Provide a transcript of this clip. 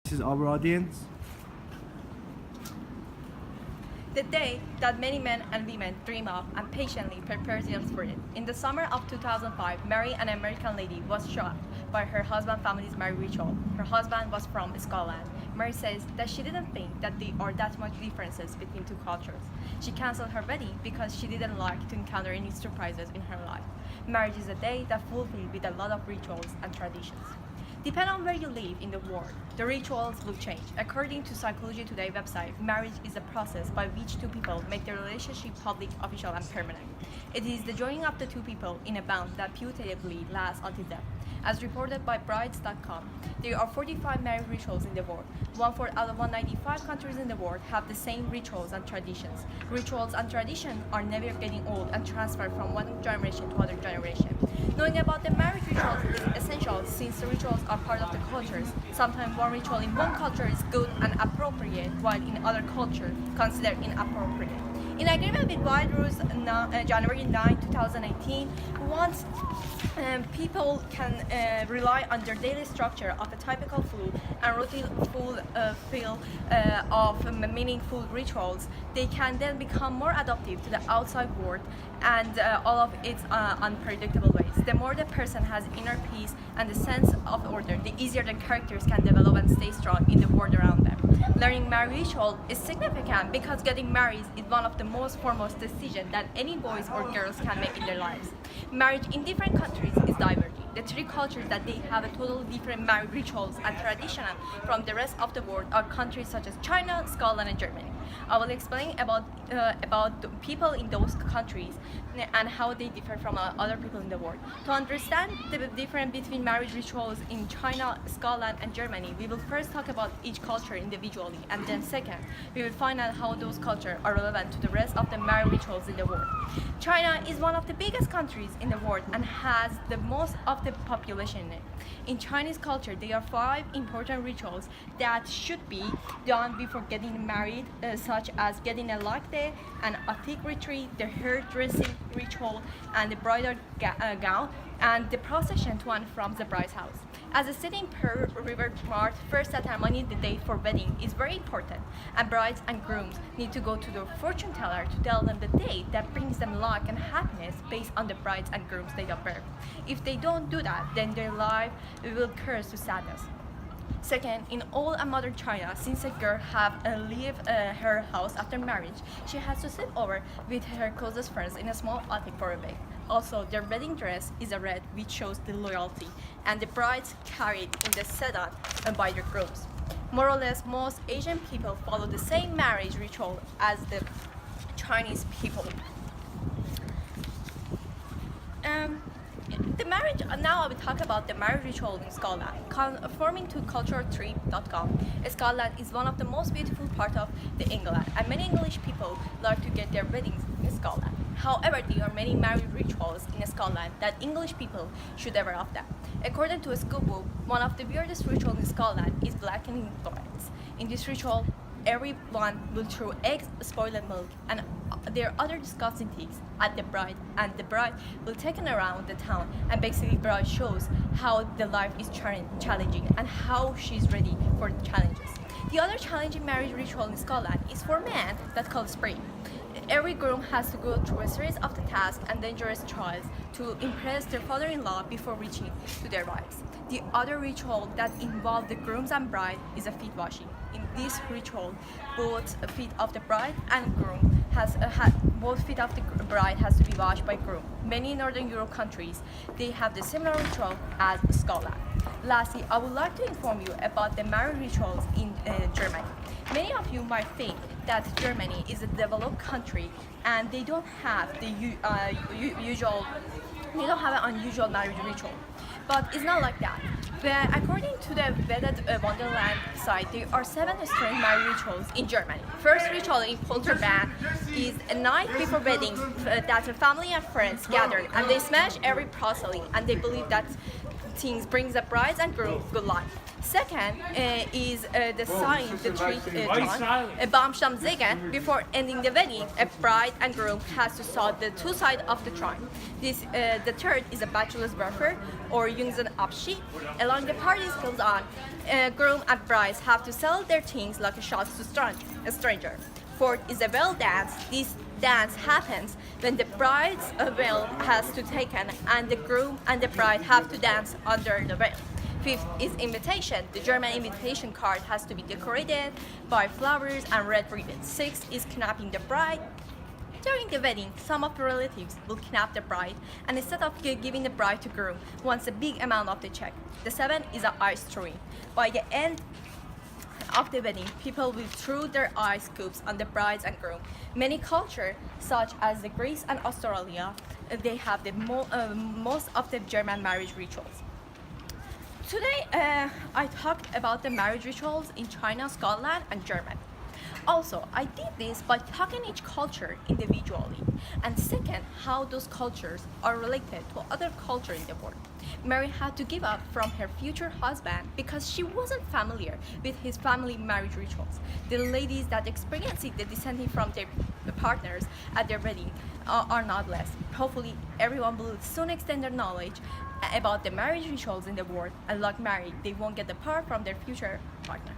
This is our audience. The day that many men and women dream of and patiently prepare themselves for it. In the summer of 2005, Mary, an American lady, was shocked by her husband's family's marriage ritual. Her husband was from Scotland. Mary says that she didn't think that there are that much differences between two cultures. She canceled her wedding because she didn't like to encounter any surprises in her life. Marriage is a day that fulfilled with a lot of rituals and traditions. Depending on where you live in the world, the rituals will change. According to Psychology Today website, marriage is a process by which two people make their relationship public, official, and permanent. It is the joining of the two people in a bond that putatively lasts until death. As reported by Brides.com, there are 45 marriage rituals in the world. 1/4 out of 195 countries in the world have the same rituals and traditions. Rituals and traditions are never getting old and transferred from one generation to other generation. Knowing about the marriage rituals is essential since the rituals are part of the cultures. Sometimes one ritual in one culture is good and appropriate, while in other culture considered inappropriate. In agreement with Wild Rules January 9, 2018, once people can rely on their daily structure of a typical food and routine feel of meaningful rituals, they can then become more adaptive to the outside world and all of its unpredictable ways. The more the person has inner peace and the sense of order, the easier the characters can develop and stay strong in the world around them. Learning marriage ritual is significant because getting married is one of the most foremost decisions that any boys or girls can make in their lives. Marriage in different countries is diverging. The three cultures that they have a totally different marriage rituals and traditional from the rest of the world are countries such as China, Scotland, and Germany. I will explain about the people in those countries and how they differ from other people in the world. To understand the difference between marriage rituals in China, Scotland, and Germany, we will first talk about each culture individually, and then second, we will find out how those cultures are relevant to the rest of the marriage rituals in the world. China is one of the biggest countries in the world and has the most of the population in it. In Chinese culture, there are 5 important rituals that should be done before getting married, such as getting a latte, an atik retreat, the hair dressing ritual, and the bridal gown, and the procession to and from the bride's house. As a setting per River Mart, first ceremony the day for wedding is very important, and brides and grooms need to go to the fortune teller to tell them the date that brings them luck and happiness based on the bride's and groom's date of birth. If they don't do that, then their life will curse to sadness. Second, in old and modern China, since a girl have leave her house after marriage, she has to sleep over with her closest friends in a small attic for a week. Also, their wedding dress is a red, which shows the loyalty, and the brides carried in the sedan by their grooms. More or less, most Asian people follow the same marriage ritual as the Chinese people. Now I will talk about the marriage ritual in Scotland. Conforming to culturetrip.com, Scotland is one of the most beautiful parts of England, and many English people like to get their weddings in Scotland. However, there are many marriage rituals in Scotland that English people should ever of them. According to a school book, one of the weirdest rituals in Scotland is blackening brides. In this ritual, everyone will throw eggs, spoiled milk, and there are other disgusting things at the bride, and the bride will take it around the town, and basically bride shows how the life is challenging and how she's ready for the challenges. The other challenging marriage ritual in Scotland is for men that's called spring. Every groom has to go through a series of the tasks and dangerous trials to impress their father-in-law before reaching to their wives. The other ritual that involves the grooms and bride is a feet washing. In this ritual, both feet of the bride and groom both feet of the bride has to be washed by groom. Many Northern Europe countries, they have the similar ritual as Scotland. Lastly, I would like to inform you about the marriage rituals in Germany. Many of you might think that Germany is a developed country and they don't have the they don't have an unusual marriage ritual. But it's not like that. But according to the Vetted Wonderland site, there are 7 strange marriage rituals in Germany. First ritual in Polterbahn is a night before wedding that the family and friends gather and they smash every porcelain and they believe that things brings the brides and groom good luck. Second is the sign, the three Baumstammzeigen. Before ending the wedding, a bride and groom has to saw the two sides of the trine. The third is a bachelor's buffer or Jungsenabschied. Along the parties goes on, groom and brides have to sell their things like a shot to a stranger. Fourth is a veil dance. This dance happens when the bride's veil has to taken and the groom and the bride have to dance under the veil. Fifth is invitation. The German invitation card has to be decorated by flowers and red ribbons. Sixth is kidnapping the bride. During the wedding, some of the relatives will kidnap the bride and instead of giving the bride to groom, wants a big amount of the check. The seventh is an ice throwing. By the end of the wedding, people will throw their ice cubes on the brides and groom. Many cultures, such as the Greece and Australia, they have the most of the German marriage rituals. Today, I talked about the marriage rituals in China, Scotland, and Germany. Also, I did this by talking each culture individually, and second, how those cultures are related to other cultures in the world. Mary had to give up from her future husband because she wasn't familiar with his family marriage rituals. The ladies that experienced the descending from their partners at their wedding are not less. Hopefully, everyone will soon extend their knowledge about the marriage rituals in the world, and like Mary, they won't get the part from their future partner.